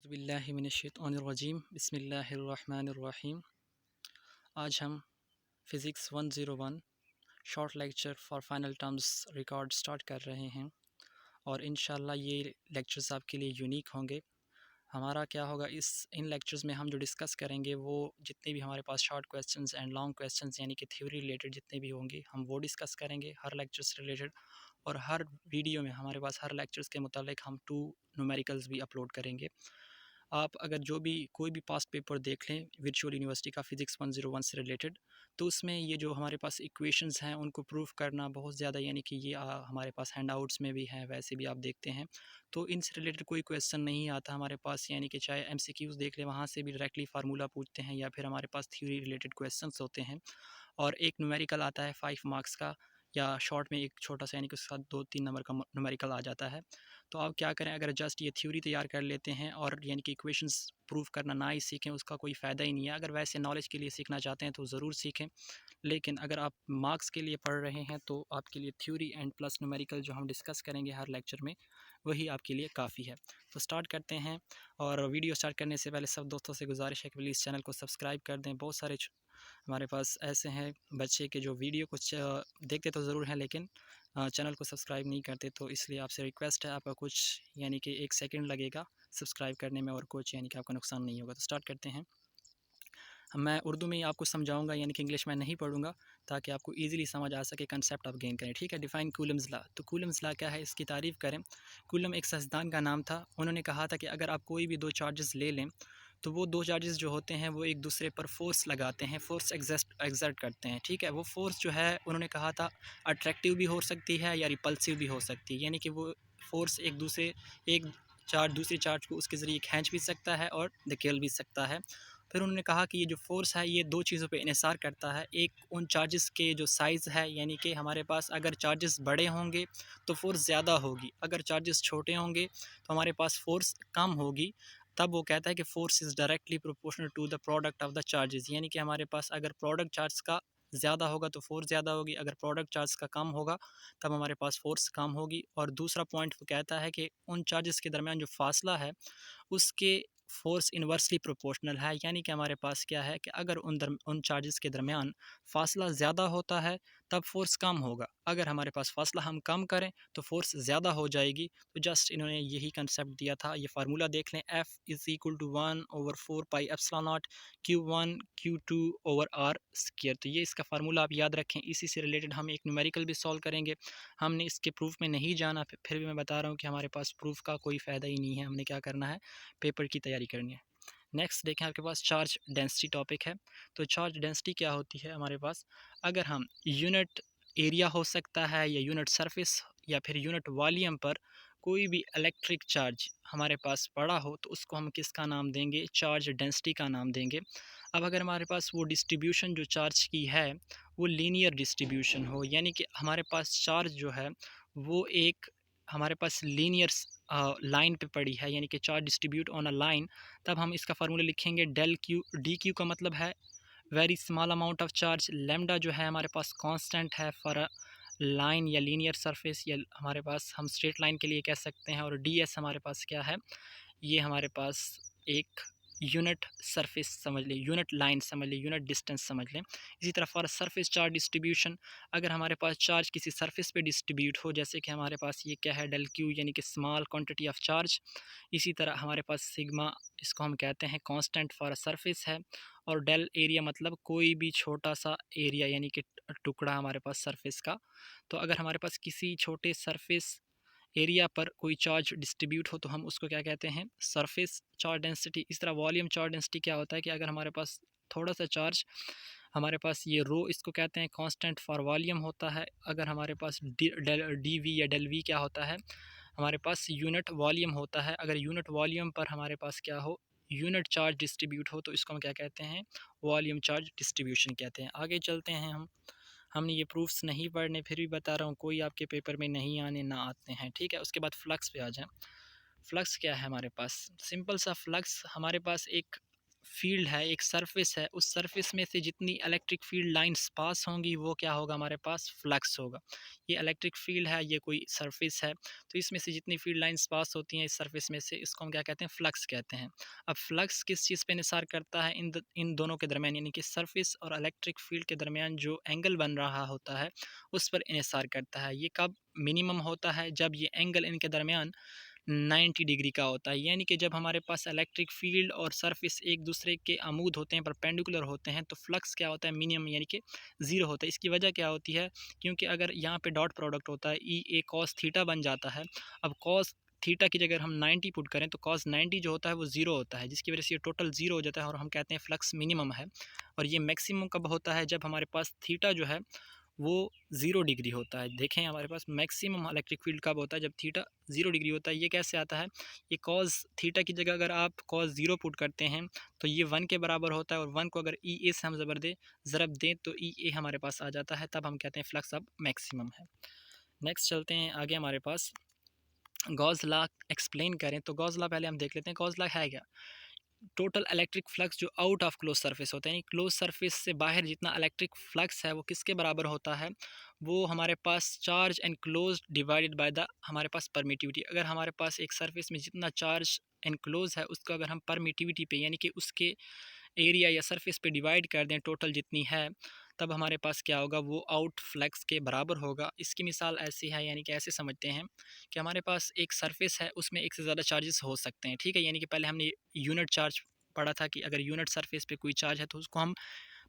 औज़ुबिल्लाहिमिनश्शैतानिर्रजीम बिस्मिल्लाहिर्रहमानिर्रहीम। आज हम physics 101 short lecture for final terms record start कर रहे हैं और इंशाल्लाह ये लेक्चर्स आपके लिए यूनिक होंगे। हमारा क्या होगा, इन लेक्चर्स में हम जो डिस्कस करेंगे वो जितने भी हमारे पास short questions and long questions यानी कि थ्योरी रिलेटेड जितने भी होंगे हम वो डिस्कस करेंगे हर लेक्चर से रिलेटेड। और हर वीडियो में हमारे पास हर लेक्चर्स के मुतालिक हम 2 न्यूमेरिकल्स भी अपलोड करेंगे। आप अगर जो भी कोई भी पास्ट पेपर देख लें वर्चुअल यूनिवर्सिटी का फ़िज़िक्स 101 से रिलेटेड, तो उसमें ये जो हमारे पास इक्वेशंस हैं उनको प्रूव करना बहुत ज़्यादा, यानी कि ये हमारे पास हैंडआउट्स में भी हैं, वैसे भी आप देखते हैं। तो इनसे रिलेटेड कोई क्वेश्चन नहीं आता हमारे पास, यानी कि चाहे एमसीक्यूज़ देख लें वहाँ से भी डायरेक्टली फार्मूला पूछते हैं या फिर हमारे पास थ्योरी रिलेटेड क्वेश्चंस होते हैं। और एक न्यूमेरिकल आता है 5 मार्क्स का, या शॉर्ट में एक छोटा सा यानी कि उसके साथ 2-3 नंबर का न्यूमेरिकल आ जाता है। तो आप क्या करें, अगर जस्ट ये थ्योरी तैयार कर लेते हैं और यानी कि इक्वेशंस प्रूव करना ना ही सीखें, उसका कोई फ़ायदा ही नहीं है। अगर वैसे नॉलेज के लिए सीखना चाहते हैं तो ज़रूर सीखें, लेकिन अगर आप मार्क्स के लिए पढ़ रहे हैं तो आपके लिए थ्योरी एंड प्लस न्यूमेरिकल जो हम डिस्कस करेंगे हर लेक्चर में वही आपके लिए काफ़ी है। तो स्टार्ट करते हैं। और वीडियो स्टार्ट करने से पहले सब दोस्तों से गुजारिश है कि प्लीज़ चैनल को सब्सक्राइब कर दें। बहुत सारे हमारे पास ऐसे हैं बच्चे के जो वीडियो कुछ देखते तो ज़रूर हैं लेकिन चैनल को सब्सक्राइब नहीं करते, तो इसलिए आपसे रिक्वेस्ट है, आपका कुछ यानी कि 1 सेकंड लगेगा सब्सक्राइब करने में और कुछ यानी कि आपका नुकसान नहीं होगा। तो स्टार्ट करते हैं। मैं उर्दू में ही आपको समझाऊंगा, यानी कि इंग्लिश में नहीं पढ़ूंगा, ताकि आपको इजीली समझ आ सके, कंसेप्ट आप गेन करें। ठीक है। Define Coulomb's law. तो कूलम्स लॉ क्या है, इसकी तारीफ़ करें। कूलम एक साइंसदान का नाम था। उन्होंने कहा था कि अगर आप कोई भी 2 चार्जेस ले लें तो वो 2 चार्जेस जो होते हैं वो एक दूसरे पर फोर्स लगाते हैं, फोर्स एग्जर्ट करते हैं। ठीक है। वो फोर्स जो है उन्होंने कहा था अट्रैक्टिव भी हो सकती है या रिपल्सिव भी हो सकती है, यानी कि वो फोर्स एक चार्ज दूसरी चार्ज को उसके ज़रिए खींच भी सकता है और धकेल भी सकता है। फिर उन्होंने कहा कि ये जो फ़ोर्स है ये 2 चीज़ों पे इन्हिसार करता है। एक उन चार्जेस के जो साइज़ है, यानी कि हमारे पास अगर चार्जेस बड़े होंगे तो फ़ोर्स ज़्यादा होगी, अगर चार्जेस छोटे होंगे तो हमारे पास फ़ोर्स कम होगी। तब वो कहता है कि force is directly proportional to the product of the charges, यानी कि हमारे पास अगर प्रोडक्ट चार्ज का ज़्यादा होगा तो फ़ोर्स ज़्यादा होगी, अगर प्रोडक्ट चार्ज का कम होगा तब हमारे पास फ़ोर्स कम होगी। और दूसरा पॉइंट वो कहता है कि उन चार्जेस के दरमियान जो फासला है उसके फ़ोर्स इन्वर्सली प्रोपोर्शनल है, यानी कि हमारे पास क्या है कि अगर उन चार्जेस के दरमियान फ़ासला ज़्यादा होता है तब फ़ोर्स कम होगा, अगर हमारे पास फ़ासला हम कम करें तो फ़ोर्स ज़्यादा हो जाएगी। तो जस्ट इन्होंने यही कंसेप्ट दिया था। ये फार्मूला देख लें, F is equal to 1/4 pi epsilon naught Q1 Q2 over R square. तो ये इसका फार्मूला आप याद रखें। इसी से रिलेटेड हम एक न्यूमेरिकल भी सॉल्व करेंगे। हमने इसके प्रूफ में नहीं जाना, फिर भी मैं बता रहा हूँ कि हमारे पास प्रूफ का कोई फ़ायदा ही नहीं है। हमने क्या करना है, पेपर की तैयारी करनी है। नेक्स्ट देखें, आपके पास चार्ज डेंसिटी टॉपिक है। तो चार्ज डेंसिटी क्या होती है हमारे पास, अगर हम यूनिट एरिया हो सकता है या यूनिट सरफेस या फिर यूनिट वॉल्यूम पर कोई भी इलेक्ट्रिक चार्ज हमारे पास पड़ा हो तो उसको हम किसका नाम देंगे, चार्ज डेंसिटी का नाम देंगे। अब अगर हमारे पास वो डिस्ट्रीब्यूशन जो चार्ज की है वो लीनियर डिस्ट्रीब्यूशन हो, यानी कि हमारे पास चार्ज जो है वो एक हमारे पास लीनियर लाइन पे पड़ी है, यानी कि charge distribute on a line, तब हम इसका फार्मूला लिखेंगे डेल क्यू। डी क्यू का मतलब है very small amount of charge. Lambda जो है हमारे पास कांस्टेंट है फॉर अ लाइन या लीनियर सरफेस, या हमारे पास हम स्ट्रेट लाइन के लिए कह सकते हैं। और डी एस हमारे पास क्या है, ये हमारे पास एक यूनिट सरफेस समझ लें, यूनिट लाइन समझ लें, यूनिट डिस्टेंस समझ लें। इसी तरह फॉर सरफेस चार्ज डिस्ट्रीब्यूशन, अगर हमारे पास चार्ज किसी सरफेस पे डिस्ट्रीब्यूट हो, जैसे कि हमारे पास ये क्या है, डेल क्यू, यानी कि स्मॉल क्वांटिटी ऑफ चार्ज। इसी तरह हमारे पास सिग्मा, इसको हम कहते हैं कांस्टेंट फॉर सरफेस है। और डेल एरिया मतलब कोई भी छोटा सा एरिया, यानी कि टुकड़ा हमारे पास सरफेस का। तो अगर हमारे पास किसी छोटे सरफेस एरिया पर कोई चार्ज डिस्ट्रीब्यूट हो तो हम उसको क्या कहते हैं, सरफेस चार्ज डेंसिटी। इस तरह वॉल्यूम चार्ज डेंसिटी क्या होता है कि अगर हमारे पास थोड़ा सा चार्ज, हमारे पास ये रो, इसको कहते हैं कांस्टेंट फॉर वॉल्यूम होता है। अगर हमारे पास डी वी या डेल वी क्या होता है, हमारे पास यूनिट वॉल्यूम होता है। अगर यूनिट वॉल्यूम पर हमारे पास क्या हो, यूनिट चार्ज डिस्ट्रीब्यूट हो तो इसको हम क्या कहते हैं, वॉल्यूम चार्ज डिस्ट्रीब्यूशन कहते हैं। आगे चलते हैं हमने ये प्रूफ्स नहीं पढ़ने, फिर भी बता रहा हूँ, कोई आपके पेपर में नहीं आने ना आते हैं। ठीक है। उसके बाद फ्लक्स पे आ जाएं। फ्लक्स क्या है हमारे पास, सिंपल सा फ्लक्स हमारे पास एक फील्ड है, एक सरफेस है, उस सरफेस में से जितनी इलेक्ट्रिक फील्ड लाइंस पास होंगी वो क्या होगा, हमारे पास फ्लक्स होगा। ये इलेक्ट्रिक फील्ड है, ये कोई सरफेस है, तो इसमें से जितनी फील्ड लाइंस पास होती हैं इस सरफेस में से, इसको हम क्या कहते हैं, फ्लक्स कहते हैं। अब फ्लक्स किस चीज़ पे निसार करता है, इन दोनों के दरमियान, यानी कि सरफेस और इलेक्ट्रिक फील्ड के दरमियान जो एंगल बन रहा होता है उस पर इन्हिसार करता है। ये कब मिनिमम होता है, जब ये एंगल इनके दरमियान 90 डिग्री का होता है, यानी कि जब हमारे पास इलेक्ट्रिक फील्ड और सरफेस एक दूसरे के अमूद होते हैं, परपेंडिकुलर होते हैं, तो फ्लक्स क्या होता है, मिनिमम यानी कि ज़ीरो होता है। इसकी वजह क्या होती है, क्योंकि अगर यहाँ पे डॉट प्रोडक्ट होता है, ई ए कॉस थीटा बन जाता है। अब कॉस थीटा की जगह हम 90 पुट करें तो कॉस 90 जो होता है वो ज़ीरो होता है, जिसकी वजह से ये टोटल ज़ीरो हो जाता है और हम कहते हैं फ्लक्स मिनिमम है। और ये मैक्सिमम कब होता है, जब हमारे पास थीटा जो है वो 0 डिग्री होता है। देखें हमारे पास मैक्सिमम इलेक्ट्रिक फील्ड कब होता है, जब थीटा 0 डिग्री होता है। ये कैसे आता है, ये कॉस थीटा की जगह अगर आप कॉस 0 पुट करते हैं तो ये 1 के बराबर होता है, और 1 को अगर ई ए से हम ज़रब दें तो ई ए हमारे पास आ जाता है, तब हम कहते हैं फ्लक्स अब मैक्सिमम है। नेक्स्ट चलते हैं आगे, हमारे पास गॉस लॉ एक्सप्लेन करें तो गॉस लॉ पहले हम देख लेते हैं। गॉस लॉ है क्या, टोटल इलेक्ट्रिक फ्लक्स जो आउट ऑफ क्लोज सरफेस होता है, यानी क्लोज सरफेस से बाहर जितना इलेक्ट्रिक फ्लक्स है वो किसके बराबर होता है, वो हमारे पास charge and close divided by the हमारे पास परमिटिविटी। अगर हमारे पास एक सरफेस में जितना चार्ज एनक्लोज है उसको अगर हम परमिटिविटी पे, यानी कि उसके एरिया या सरफेस पे डिवाइड कर दें टोटल जितनी है, तब हमारे पास क्या होगा, वो आउट फ्लक्स के बराबर होगा। इसकी मिसाल ऐसी है, यानी कि ऐसे समझते हैं कि हमारे पास एक सरफेस है, उसमें एक से ज़्यादा चार्जेस हो सकते हैं, ठीक है। यानी कि पहले हमने यूनिट चार्ज पढ़ा था कि अगर यूनिट सरफेस पे कोई चार्ज है तो उसको हम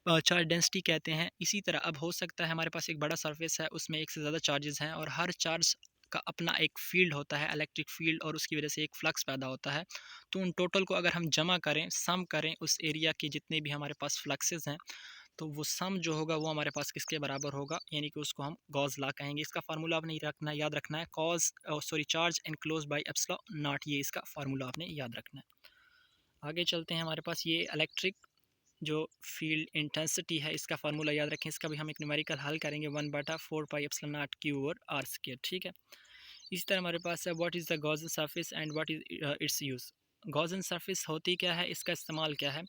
चार्ज डेंसिटी कहते हैं। इसी तरह अब हो सकता है हमारे पास एक बड़ा सरफेस है, उसमें एक से ज़्यादा चार्जेस हैं, और हर चार्ज का अपना एक फील्ड होता है, इलेक्ट्रिक फील्ड, और उसकी वजह से एक फ्लक्स पैदा होता है। तो उन टोटल को अगर हम जमा करें, सम करें उस एरिया के जितने भी हमारे पास फ्लक्सेस हैं, तो वो सम जो होगा वो हमारे पास किसके बराबर होगा, यानी कि उसको हम गॉस लॉ कहेंगे। इसका फार्मूला आपने रखना, याद रखना है, charge enclose by epsilon not, ये इसका फार्मूला आपने याद रखना है। आगे चलते हैं, हमारे पास ये इलेक्ट्रिक जो फील्ड इंटेंसिटी है इसका फार्मूला याद रखें। इसका भी हम एक न्यूमेरिकल हल करेंगे, 1/4 pi epsilon naught Q over R square, ठीक है। इसी तरह हमारे पास है what is the Gaussian surface and what is its use. Gaussian surface होती क्या है, इसका इस्तेमाल क्या है।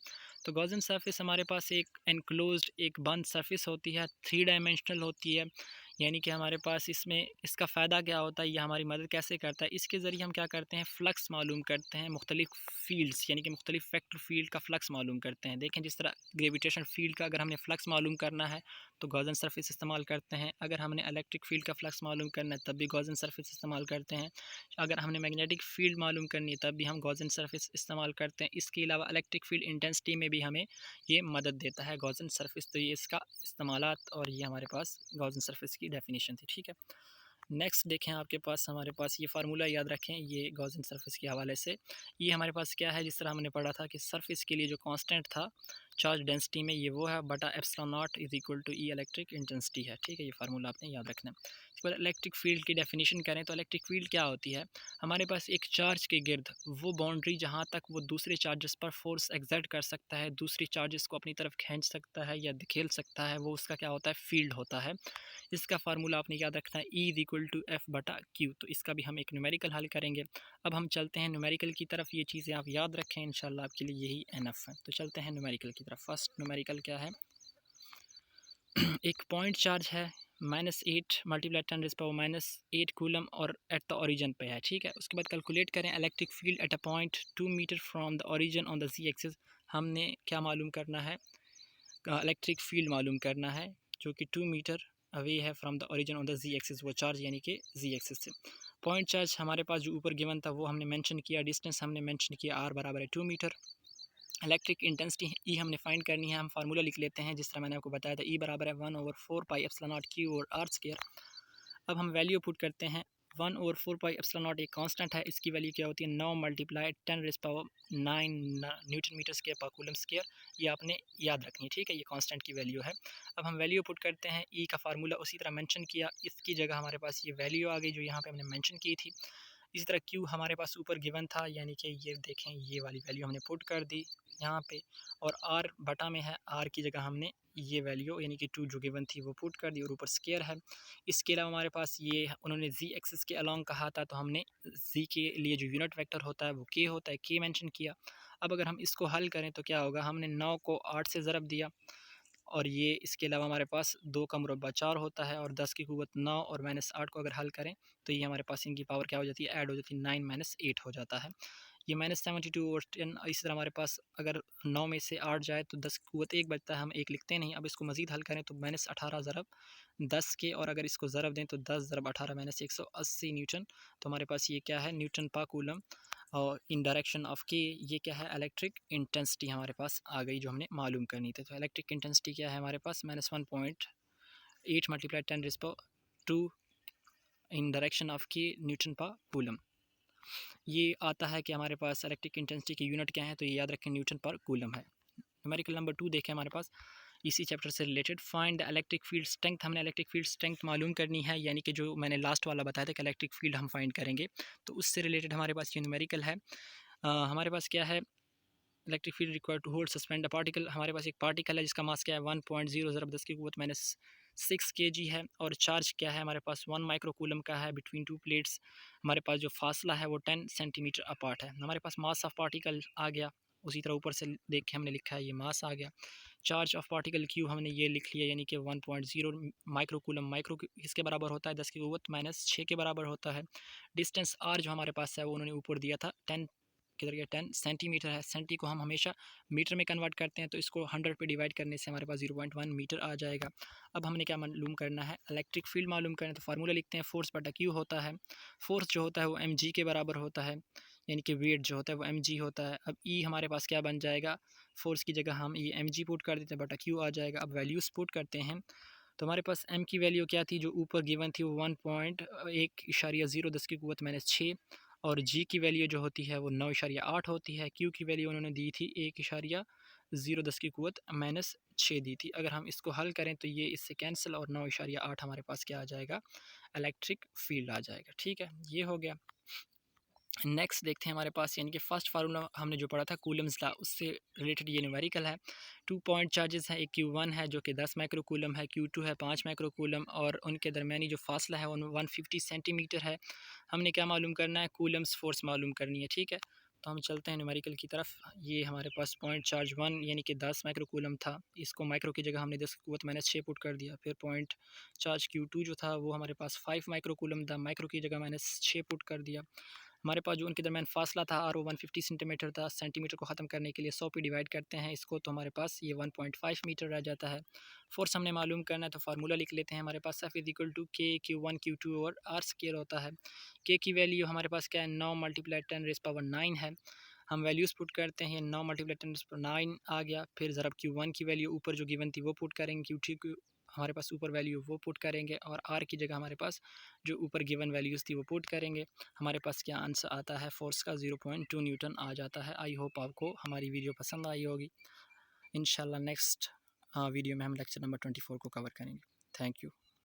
तो गॉसियन सरफेस हमारे पास एक एनक्लोज्ड, एक बंद सरफेस होती है, 3 डायमेंशनल होती है। यानी कि हमारे पास इसमें इसका फ़ायदा क्या होता है, यह हमारी मदद कैसे करता है, इसके ज़रिए हम क्या करते हैं, फ़्लक्स मालूम करते हैं, मुख्तलिफ फ़ील्ड्स यानी कि मुख्तलिफ वेक्टर फ़ील्ड का फ़्लक्स मालूम करते हैं। देखें जिस तरह ग्रेविटेशन फ़ील्ड का अगर हमने फ़्लक्स मालूम करना है तो गॉसियन सरफेस इस्तेमाल करते हैं। अगर हमने इलेक्ट्रिक फील्ड का फ्लक्स मालूम करना है तब भी गॉसियन सरफेस इस्तेमाल करते हैं। अगर हमने मैग्नेटिक फील्ड मालूम करनी है तब भी हम गॉसियन सरफेस इस्तेमाल करते हैं। इसके अलावा इलेक्ट्रिक फील्ड इंटेंसिटी में भी हमें ये मदद देता है गॉसियन सरफेस। तो ये इसका इस्तेमालात और ये हमारे पास गॉसियन सरफेस की डेफिनेशन थी, ठीक है। नेक्स्ट देखें, आपके पास हमारे पास ये फार्मूला याद रखें, ये गॉसियन सरफेस के हवाले से। ये हमारे पास क्या है, जिस तरह हमने पढ़ा था कि सरफेस के लिए जो कांस्टेंट था चार्ज डेंसिटी में, ये वो है बटा epsilon naught is equal to E electric intensity है, ठीक है। ये फार्मूला आपने याद रखना है। इसके बाद इलेक्ट्रिक फील्ड की डेफिनेशन करें तो इलेक्ट्रिक फील्ड क्या होती है, हमारे पास एक चार्ज के गिर्द वो बाउंड्री जहाँ तक वो दूसरे चार्जेस पर फोर्स एग्जर्ट कर सकता है, दूसरे चार्जेस को अपनी तरफ खींच सकता है या धकेल सकता है, वो उसका क्या होता है, फील्ड होता है। इसका फार्मूला आपने याद रखना है, E is equal to F बटा क्यू। तो इसका भी हम एक न्यूमेरिकल हल करेंगे। अब हम चलते हैं न्यूमेरिकल की तरफ, ये चीज़ें आप याद रखें, इंशाल्लाह आपके लिए यही एनफ है। तो चलते हैं न्यूमेरिकल की तरफ। फर्स्ट न्यूमेरिकल क्या है, एक पॉइंट चार्ज है -8 मल्टीप्लाई 10⁻⁻8 कूलम और एट द ओरिजिन पे है, ठीक है। उसके बाद कैलकुलेट करें electric field at a point 2 metre from the origin on the Z axis. हमने क्या मालूम करना है, इलेक्ट्रिक फील्ड मालूम करना है जो कि 2 मीटर अवे है from the origin on the Z axis, वो चार्ज यानी कि जी एक्सिस से। पॉइंट चार्ज हमारे पास जो ऊपर गिवन था वो हमने मेंशन किया, डिस्टेंस हमने मेंशन किया आर बराबर है 2 मीटर। इलेक्ट्रिक इंटेंसिटी ई हमने फाइंड करनी है, हम फार्मूला लिख लेते हैं जिस तरह मैंने आपको बताया था, ई बराबर है 1/4 पाई एप्सिलॉन नॉट क्यू और आर स्क्वायर। अब हम वैल्यू पुट करते हैं, 1/4 पाई एप्सिलॉन नॉट एक कांस्टेंट है, इसकी वैल्यू क्या होती है, 9 मल्टीप्लाई 10⁻9 न्यूटन मीटर स्क्वायर पर कूलम स्क्वायर। ये आपने याद रखनी है, ठीक है, ये कांस्टेंट की वैल्यू है। अब हम वैल्यू पुट करते हैं, ई का फार्मूला उसी तरह मेंशन किया, इसकी जगह हमारे पास ये वैल्यू आ गई जो यहाँ पे हमने मेंशन की थी। इसी तरह क्यू हमारे पास ऊपर गिवन था, यानी कि ये देखें ये वाली वैल्यू हमने पुट कर दी यहाँ पे, और आर बटा में है, आर की जगह हमने ये वैल्यू यानी कि 2 जो गिवन थी वो पुट कर दी, और ऊपर स्क्वायर है। इसके अलावा हमारे पास ये उन्होंने जी एक्सिस के अलोंग कहा था, तो हमने जी के लिए जो यूनिट वेक्टर होता है वो के होता है, के मेंशन किया। अब अगर हम इसको हल करें तो क्या होगा, हमने 9 को 8 से ज़रब दिया और ये इसके अलावा हमारे पास 2 का मुरब्बा 4 होता है और 10 की क़ुव्वत 9 और -8 को अगर हल करें तो ये हमारे पास इनकी पावर क्या हो जाती है, ऐड हो जाती है, 9 - 8 हो जाता है। ये -72 और 10 इसी तरह हमारे पास अगर 9 में से 8 जाए तो 10 की क़ुव्वत 1 बचता है, हम 1 लिखते नहीं। अब इसको मज़ीद हल करें तो -18 ज़रब 10 के, और अगर इसको ज़रब दें तो 10 ज़रब 18 -180 न्यूटन। तो हमारे पास ये क्या है, न्यूटन पर कूलम और इन डायरेक्शन ऑफ के, ये क्या है, इलेक्ट्रिक इंटेंसिटी हमारे पास आ गई जो हमने मालूम करनी थी। तो इलेक्ट्रिक इंटेंसिटी क्या है हमारे पास, -1.8 × 10⁻² इन डायरेक्शन ऑफ के न्यूटन पर कूलम। ये आता है कि हमारे पास इलेक्ट्रिक इंटेंसिटी की यूनिट क्या है, तो ये याद रखें न्यूटन पर कूलम है। न्यूमेरिकल नंबर 2 देखें हमारे पास इसी चैप्टर से related, find the electric field strength. हमने इलेक्ट्रिक फील्ड स्ट्रेंथ मालूम करनी है, यानी कि जो मैंने लास्ट वाला बताया था कि इलेक्ट्रिक फील्ड हम फाइंड करेंगे, तो उससे रिलेटेड हमारे पास ये न्यूमेरिकल है। हमारे पास क्या है, electric field required to hold suspend a particle. हमारे पास एक पार्टिकल है जिसका मास क्या है, 1.0 ज़रब 10 की क़ुव्वत -6 kg है, और चार्ज क्या है हमारे पास, 1 माइक्रोकूलम का है बिटवीन 2 प्लेट्स। हमारे पास जो फासला है वो 10 सेंटीमीटर अपार्ट है। हमारे पास मास ऑफ पार्टिकल आ गया, उसी तरह ऊपर से देख के हमने लिखा है ये मास आ गया। चार्ज ऑफ पार्टिकल क्यू हमने ये लिख लिया, यानी कि 1.0 माइक्रोकूलम, माइक्रो किसके बराबर होता है, 10 की क़ुव्वत -6 के बराबर होता है। डिस्टेंस आर जो हमारे पास है वो उन्होंने ऊपर दिया था 10, किधर गया, 10 सेंटीमीटर है। सेंटी को हम हमेशा मीटर में कन्वर्ट करते हैं, तो इसको 100 पे डिवाइड करने से हमारे पास 0.1 मीटर आ जाएगा। अब हमने क्या मालूम करना है, इलेक्ट्रिक फील्ड मालूम करना है, तो फार्मूला लिखते हैं, फोर्स बटा क्यू होता है। फोर्स जो होता है वो mg के बराबर होता है, यानी कि वेट जो होता है वो mg होता है। अब ई हमारे पास क्या बन जाएगा, फोर्स की जगह हम ये mg पुट कर देते हैं, बटा क्यू आ जाएगा। अब वैल्यूज़ पुट करते हैं, तो हमारे पास m की वैल्यू क्या थी, जो ऊपर गिवन थी वो 1.1.0 10 की क़ुव्वत -6, और g की वैल्यू जो होती है वो 9.8 होती है। q की वैल्यू उन्होंने दी थी 1.0 10 की क़ुव्वत -6 दी थी। अगर हम इसको हल करें तो ये इससे कैंसिल, और 9.8 हमारे पास क्या आ जाएगा, इलेक्ट्रिक फील्ड आ जाएगा। ठीक है, ये हो गया। नेक्स्ट देखते हैं हमारे पास, यानी कि फर्स्ट फार्मूला हमने जो पढ़ा था कूलम्स लॉ, उससे रिलेटेड ये न्यूमेरिकल है। 2 पॉइंट चार्जेस हैं, एक Q1 है जो कि 10 माइक्रोकूलम है, Q2 है 5 माइक्रोकूलम, और उनके दरमियानी जो फासला है वो 150 सेंटीमीटर है। हमने क्या मालूम करना है, कूलम्स फोर्स मालूम करनी है। ठीक है, तो हम चलते हैं न्यूमेरिकल की तरफ। ये हमारे पास पॉइंट चार्ज 1 यानी कि 10 माइक्रोकूलम था, इसको माइक्रो की जगह हमने 10 की क़ुव्वत -6 पुट कर दिया। फिर पॉइंट चार्ज Q2 जो था वो हमारे पास 5 माइक्रोकूलम था, माइक्रो की जगह -6 पुट कर दिया। हमारे पास जो उनके दरमियान फासला था आर, वो 150 सेंटीमीटर था। सेंटीमीटर को ख़त्म करने के लिए 100 पे डिवाइड करते हैं इसको, तो हमारे पास ये 1.5 मीटर रह जाता है। फोर्स हमने मालूम करना है, तो फार्मूला लिख लेते हैं। हमारे पास F = K Q1 Q2 और R स्क्वायर होता है। K की वैल्यू हमारे पास क्या है, 9 × 10⁻9 है। हम वैल्यूज़ पुट करते हैं, 9 × 10⁻9 आ गया। फिर ज़रा Q1 की वैल्यू ऊपर जो गिवन थी वो पुट करेंगे, Q2 की हमारे पास ऊपर वैल्यू वो पुट करेंगे, और R की जगह हमारे पास जो ऊपर गिवन वैल्यूज़ थी वो पुट करेंगे। हमारे पास क्या आंसर आता है, फोर्स का 0.2 न्यूटन आ जाता है। आई होप आपको हमारी वीडियो पसंद आई होगी। इंशाल्लाह नेक्स्ट वीडियो में हम लेक्चर नंबर 24 को कवर करेंगे। Thank you.